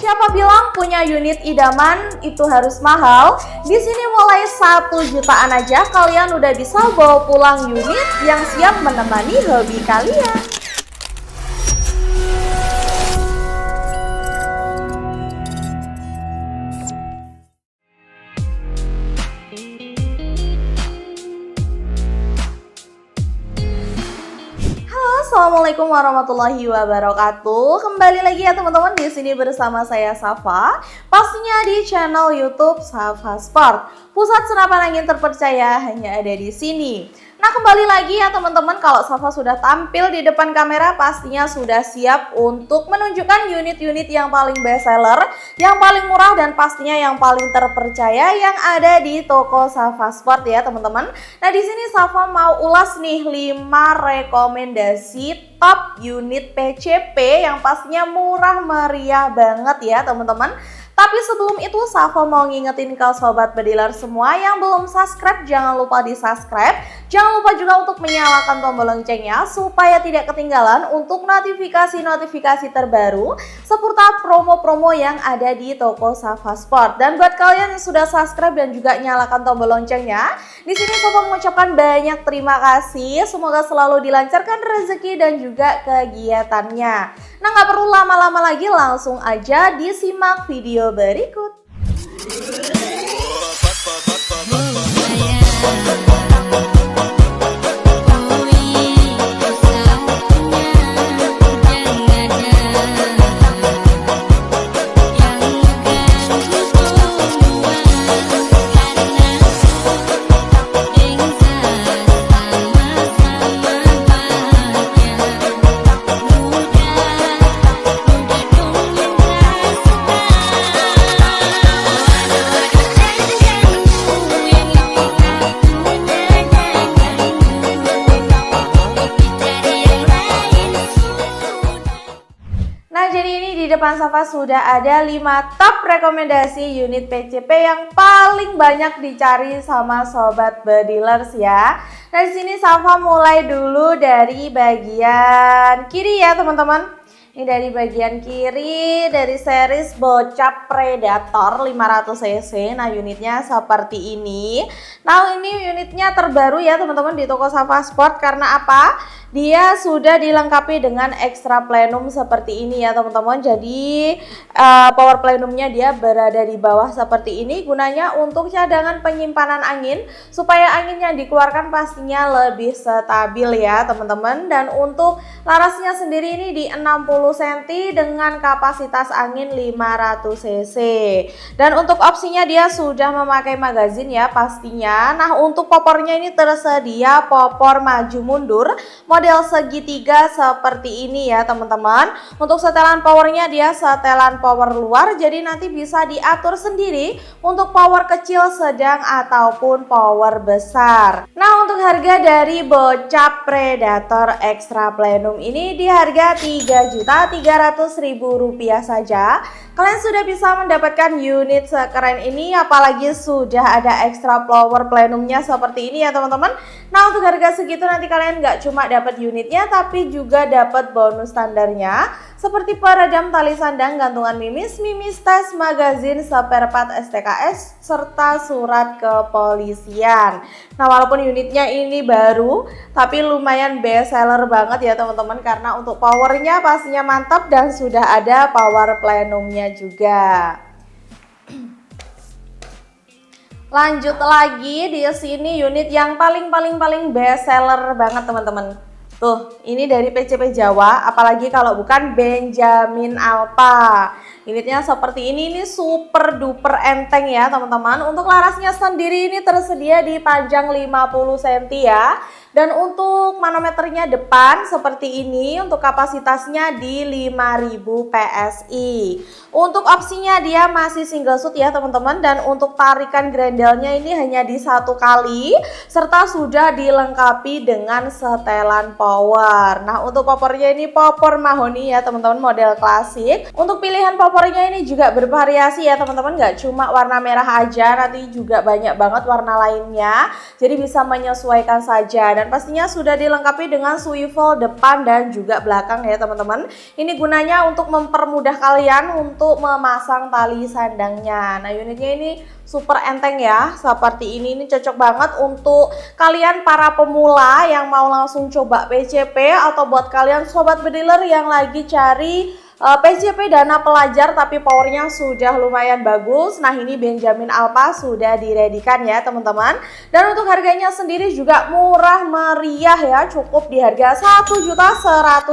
Siapa bilang punya unit idaman itu harus mahal? Di sini mulai 1 jutaan aja kalian udah bisa bawa pulang unit yang siap menemani hobi kalian. Assalamualaikum warahmatullahi wabarakatuh. Kembali lagi ya teman-teman, di sini bersama saya Safa. Pastinya di channel YouTube Safa Sport. Pusat senapan angin terpercaya hanya ada di sini. Nah, kembali lagi ya teman-teman, kalau Safa sudah tampil di depan kamera pastinya sudah siap untuk menunjukkan unit-unit yang paling best seller, yang paling murah dan pastinya yang paling terpercaya yang ada di toko Safa Sport ya teman-teman. Nah, di sini Safa mau ulas nih 5 rekomendasi top unit PCP yang pastinya murah meriah banget ya teman-teman. Tapi sebelum itu Safa mau ngingetin ke sobat bediler semua yang belum subscribe, jangan lupa di subscribe. Jangan lupa juga untuk menyalakan tombol loncengnya supaya tidak ketinggalan untuk notifikasi-notifikasi terbaru seputar promo-promo yang ada di toko Safa Sport. Dan buat kalian yang sudah subscribe dan juga nyalakan tombol loncengnya, di sini Safa mengucapkan banyak terima kasih. Semoga selalu dilancarkan rezeki dan juga kegiatannya. Nah, nggak perlu lama-lama lagi, langsung aja disimak video berikut. Di depan Safa sudah ada 5 top rekomendasi unit PCP yang paling banyak dicari sama sobat bedilers ya. Nah, di sini Safa mulai dulu dari bagian kiri ya teman-teman. Ini dari bagian kiri dari series Bocap Predator 500 cc. Nah, unitnya seperti ini. Nah, ini unitnya terbaru ya teman-teman di toko Safa Sport. Karena apa? Dia sudah dilengkapi dengan extra plenum seperti ini ya teman-teman. Jadi power plenumnya dia berada di bawah seperti ini, gunanya untuk cadangan penyimpanan angin supaya angin yang dikeluarkan pastinya lebih stabil ya teman-teman. Dan untuk larasnya sendiri ini di 60 cm dengan kapasitas angin 500 cc. Dan untuk opsinya dia sudah memakai magazin ya pastinya. Nah, untuk popornya ini tersedia popor maju mundur model segitiga seperti ini ya teman-teman. Untuk setelan powernya dia setelan power luar, jadi nanti bisa diatur sendiri untuk power kecil, sedang ataupun power besar. Nah, untuk harga dari Bocap Predator Extra Plenum ini di harga Rp3.300.000 saja. Kalian sudah bisa mendapatkan unit sekeren ini, apalagi sudah ada extra power plenumnya seperti ini ya teman-teman. Nah, untuk harga segitu nanti kalian nggak cuma dapat unitnya tapi juga dapat bonus standarnya seperti peredam tali sandang, gantungan mimis, tes, magazin, spare part STKS, serta surat kepolisian. Nah, walaupun unitnya ini baru tapi lumayan best seller banget ya teman-teman, karena untuk powernya pastinya mantap dan sudah ada power plenumnya juga. Lanjut lagi di sini unit yang paling best seller banget teman-teman. Tuh, ini dari PCP Jawa, apalagi kalau bukan Benjamin Alpha. Unitnya seperti ini super duper enteng ya teman-teman. Untuk larasnya sendiri ini tersedia di panjang 50 cm ya. Dan untuk manometernya depan seperti ini, untuk kapasitasnya di 5000 PSI. Untuk opsinya dia masih single shoot ya teman-teman, dan untuk tarikan grendelnya ini hanya di 1 kali, serta sudah dilengkapi dengan setelan power. Nah, untuk popornya ini popor mahoni ya teman-teman, model klasik. Untuk pilihan popornya ini juga bervariasi ya teman-teman, nggak cuma warna merah aja, nanti juga banyak banget warna lainnya. Jadi bisa menyesuaikan saja. Dan dan pastinya sudah dilengkapi dengan swivel depan dan juga belakang ya teman-teman. Ini gunanya untuk mempermudah kalian untuk memasang tali sandangnya. Nah, unitnya ini super enteng ya, seperti ini cocok banget untuk kalian para pemula yang mau langsung coba PCP, atau buat kalian sobat bediler yang lagi cari PCP dana pelajar tapi powernya sudah lumayan bagus. Nah, ini Benjamin Alpha sudah diredikan ya teman-teman. Dan untuk harganya sendiri juga murah meriah ya, cukup di harga 1.100.000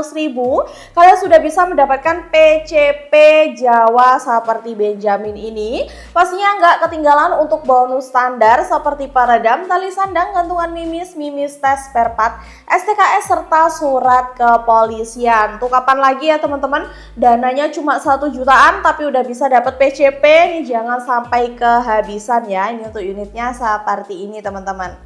kalian sudah bisa mendapatkan PCP Jawa seperti Benjamin ini. Pastinya nggak ketinggalan untuk bonus standar seperti peredam, tali sandang, gantungan mimis, tes spare part, STKS serta surat kepolisian. Untuk kapan lagi ya teman-teman? Dananya cuma 1 jutaan tapi udah bisa dapat PCP nih, jangan sampai kehabisan ya. Ini untuk unitnya seperti ini teman-teman.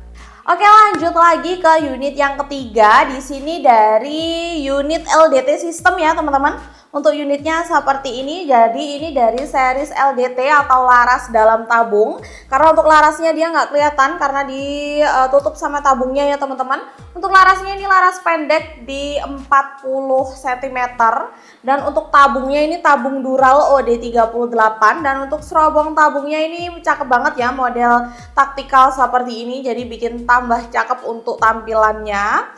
Oke, lanjut lagi ke unit yang ketiga. Di sini dari unit LDT system ya teman-teman. Untuk unitnya seperti ini, jadi ini dari series LDT atau laras dalam tabung. Karena untuk larasnya dia nggak kelihatan karena ditutup sama tabungnya ya teman-teman. Untuk larasnya ini laras pendek di 40 cm. Dan untuk tabungnya ini tabung Dural OD38. Dan untuk serobong tabungnya ini cakep banget ya, model taktikal seperti ini. Jadi bikin tambah cakep untuk tampilannya.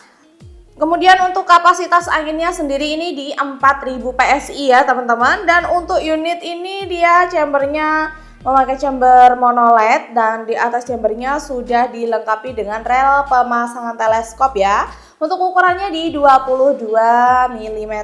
Kemudian untuk kapasitas anginnya sendiri ini di 4000 PSI ya teman-teman. Dan untuk unit ini dia chambernya memakai chamber monoled dan di atas chambernya sudah dilengkapi dengan rel pemasangan teleskop ya. Untuk ukurannya di 22 mm.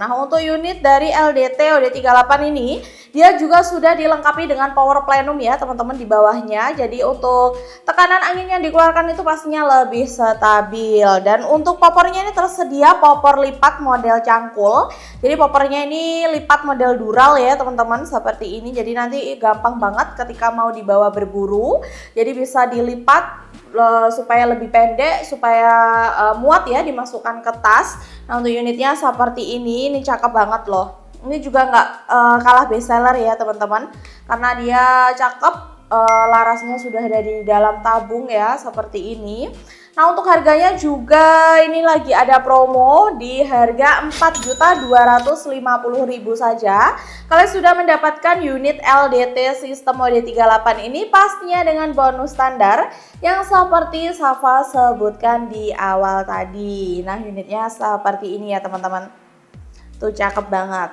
Nah, untuk unit dari LDT OD38 ini dia juga sudah dilengkapi dengan power plenum ya teman-teman di bawahnya. Jadi untuk tekanan angin yang dikeluarkan itu pastinya lebih stabil. Dan untuk popornya ini tersedia popor lipat model cangkul. Jadi popornya ini lipat model Dural ya teman-teman, seperti ini. Jadi nanti gampang banget ketika mau dibawa berburu. Jadi bisa dilipat supaya lebih pendek, supaya muat ya dimasukkan ke tas. Nah, untuk unitnya seperti ini cakep banget loh. Ini juga nggak kalah best seller ya teman-teman, karena dia cakep, larasnya sudah ada di dalam tabung ya seperti ini. Nah, untuk harganya juga ini lagi ada promo di harga 4.250.000 saja. Kalian sudah mendapatkan unit LDT sistem OD38 ini pastinya dengan bonus standar yang seperti Safa sebutkan di awal tadi. Nah, unitnya seperti ini ya teman-teman. Tuh cakep banget.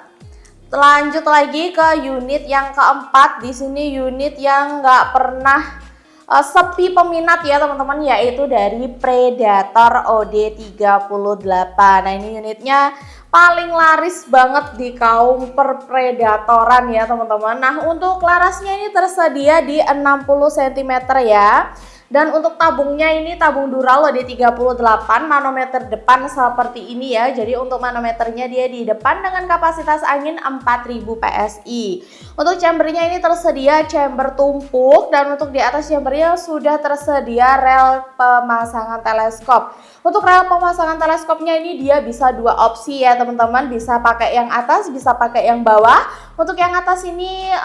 Lanjut lagi ke unit yang keempat. Di sini unit yang nggak pernah sepi peminat ya teman-teman, yaitu dari Predator OD38. Nah, ini unitnya paling laris banget di kaum perpredatoran ya teman-teman. Nah, untuk larasnya ini tersedia di 60 cm ya. Dan untuk tabungnya ini tabung Dural OD38, manometer depan seperti ini ya. Jadi untuk manometernya dia di depan dengan kapasitas angin 4000 PSI. Untuk chambernya ini tersedia chamber tumpuk, dan untuk di atas chambernya sudah tersedia rel pemasangan teleskop. Untuk rel pemasangan teleskopnya ini dia bisa dua opsi ya teman-teman, bisa pakai yang atas, bisa pakai yang bawah. Untuk yang atas ini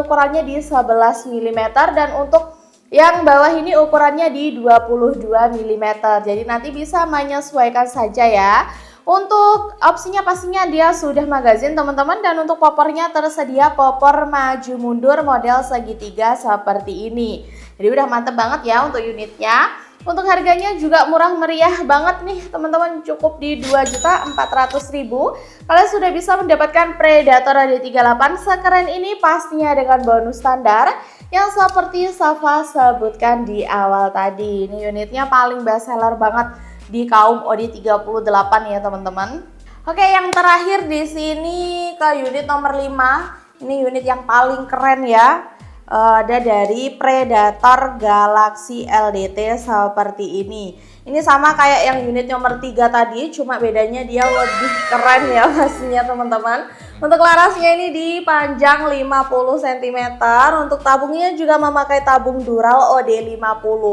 ukurannya di 11 mm, dan untuk yang bawah ini ukurannya di 22 mm. Jadi nanti bisa menyesuaikan saja ya. Untuk opsinya pastinya dia sudah magazin teman-teman, dan untuk popornya tersedia popor maju mundur model segitiga seperti ini. Jadi udah mantep banget ya untuk unitnya. Untuk harganya juga murah meriah banget nih teman-teman, cukup di 2.400.000. Kalian sudah bisa mendapatkan Predator OD38 sekeren ini pastinya dengan bonus standar yang seperti Safa sebutkan di awal tadi. Ini unitnya paling best seller banget di kaum OD38 ya teman-teman. Oke, yang terakhir di sini ke unit nomor 5. Ini unit yang paling keren ya. Ada dari Predator Galaxy LDT seperti ini. Ini sama kayak yang unit nomor 3 tadi, cuma bedanya dia lebih keren ya pastinya teman-teman. Untuk larasnya ini di panjang 50 cm. Untuk tabungnya juga memakai tabung Dural OD50.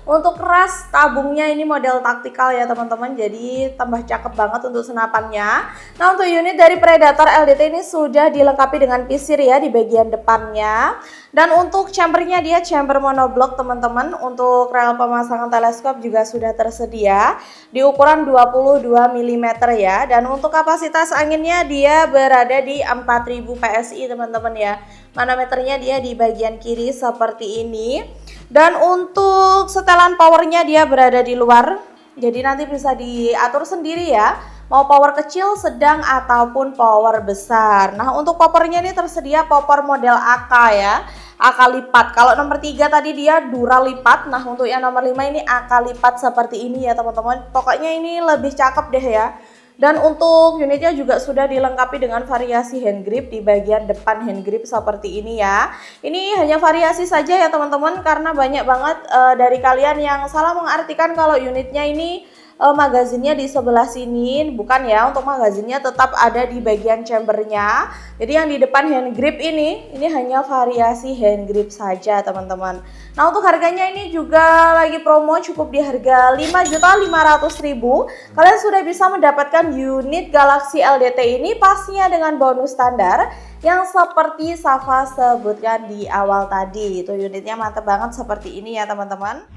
Untuk ras tabungnya ini model taktikal ya teman-teman, jadi tambah cakep banget untuk senapannya. Nah, untuk unit dari Predator LDT ini sudah dilengkapi dengan pisir ya di bagian depannya. Dan untuk chambernya dia chamber monoblock teman-teman. Untuk rel pemasangan teleskop juga sudah sudah tersedia di ukuran 22 mm ya. Dan untuk kapasitas anginnya dia berada di 4000 PSI teman-teman ya. Manometernya dia di bagian kiri seperti ini. Dan untuk setelan powernya dia berada di luar, jadi nanti bisa diatur sendiri ya, mau power kecil, sedang, ataupun power besar. Nah untuk popornya ini tersedia popor model AK ya, AK lipat. Kalau nomor 3 tadi dia dura lipat, nah untuk yang nomor 5 ini AK lipat seperti ini ya teman-teman. Pokoknya ini lebih cakep deh ya. Dan untuk unitnya juga sudah dilengkapi dengan variasi hand grip di bagian depan hand grip seperti ini ya. Ini hanya variasi saja ya teman-teman, karena banyak banget dari kalian yang salah mengartikan kalau unitnya ini magazinnya di sebelah sini. Bukan ya, untuk magazinnya tetap ada di bagian chambernya. Jadi yang di depan hand grip ini hanya variasi hand grip saja teman-teman. Nah untuk harganya ini juga lagi promo, cukup di harga 5.500.000. Kalian sudah bisa mendapatkan unit Galaxy LDT ini pastinya dengan bonus standar yang seperti Safa sebutkan di awal tadi. Itu unitnya mantep banget seperti ini ya teman-teman.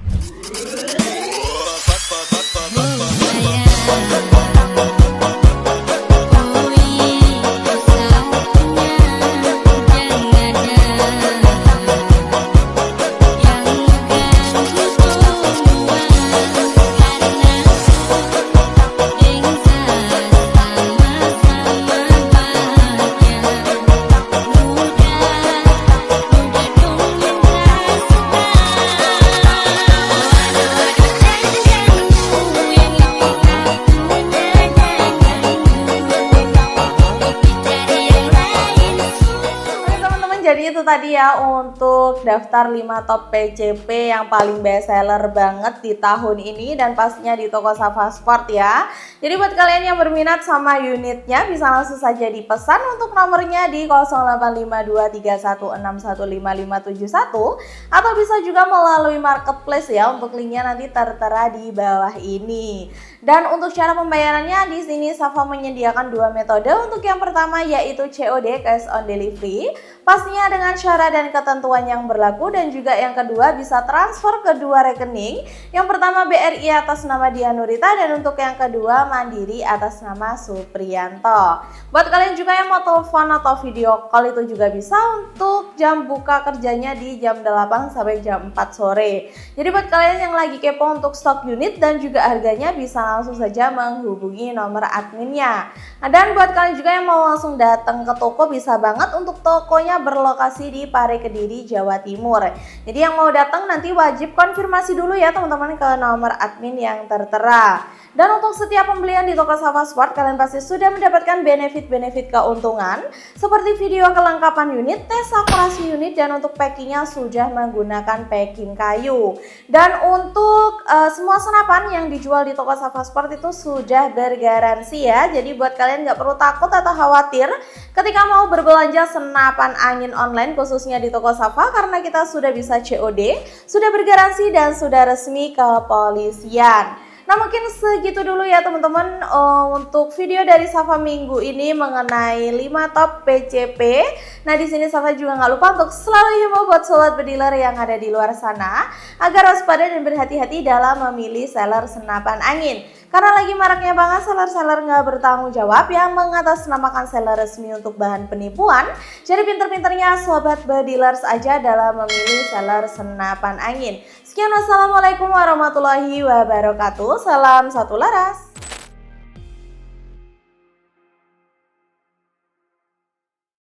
Jadi itu tadi ya untuk daftar 5 top PCP yang paling best seller banget di tahun ini dan pastinya di toko Safa Sport ya. Jadi buat kalian yang berminat sama unitnya bisa langsung saja dipesan untuk nomornya di 085231615571 atau bisa juga melalui marketplace ya, untuk linknya nanti tertera di bawah ini. Dan untuk cara pembayarannya di sini Safa menyediakan 2 metode. Untuk yang pertama yaitu COD, cash on delivery, pastinya dengan syarat dan ketentuan yang berlaku, dan juga yang kedua bisa transfer ke 2 rekening. Yang pertama BRI atas nama Dianurita dan untuk yang kedua Mandiri atas nama Supriyanto. Buat kalian juga yang mau telepon atau video call itu juga bisa, untuk jam buka kerjanya di jam 8 sampai jam 4 sore. Jadi buat kalian yang lagi kepo untuk stok unit dan juga harganya bisa langsung saja menghubungi nomor adminnya. Nah, dan buat kalian juga yang mau langsung datang ke toko bisa banget, untuk tokonya berlokasi di Pare Kediri, Jawa Timur. Jadi yang mau datang nanti wajib konfirmasi dulu ya teman-teman ke nomor admin yang tertera. Dan untuk setiap pembelian di toko Safa Sport kalian pasti sudah mendapatkan benefit-benefit keuntungan seperti video kelengkapan unit, tes akurasi unit, dan untuk packingnya sudah menggunakan packing kayu. Dan untuk semua senapan yang dijual di toko Safa Sport itu sudah bergaransi ya. Jadi buat kalian nggak perlu takut atau khawatir ketika mau berbelanja senapan angin online khususnya di toko Safa, karena kita sudah bisa COD, sudah bergaransi, dan sudah resmi kepolisian. Nah mungkin segitu dulu ya teman-teman untuk video dari Safa minggu ini mengenai 5 top PCP. Nah di sini Safa juga nggak lupa untuk selalu himbau buat sobat bediler yang ada di luar sana agar waspada dan berhati-hati dalam memilih seller senapan angin. Karena lagi maraknya banget seller-seller nggak bertanggung jawab yang mengatasnamakan seller resmi untuk bahan penipuan. Jadi pinter-pinternya sobat bedilers aja dalam memilih seller senapan angin. Sekian, wassalamualaikum warahmatullahi wabarakatuh. Salam satu laras.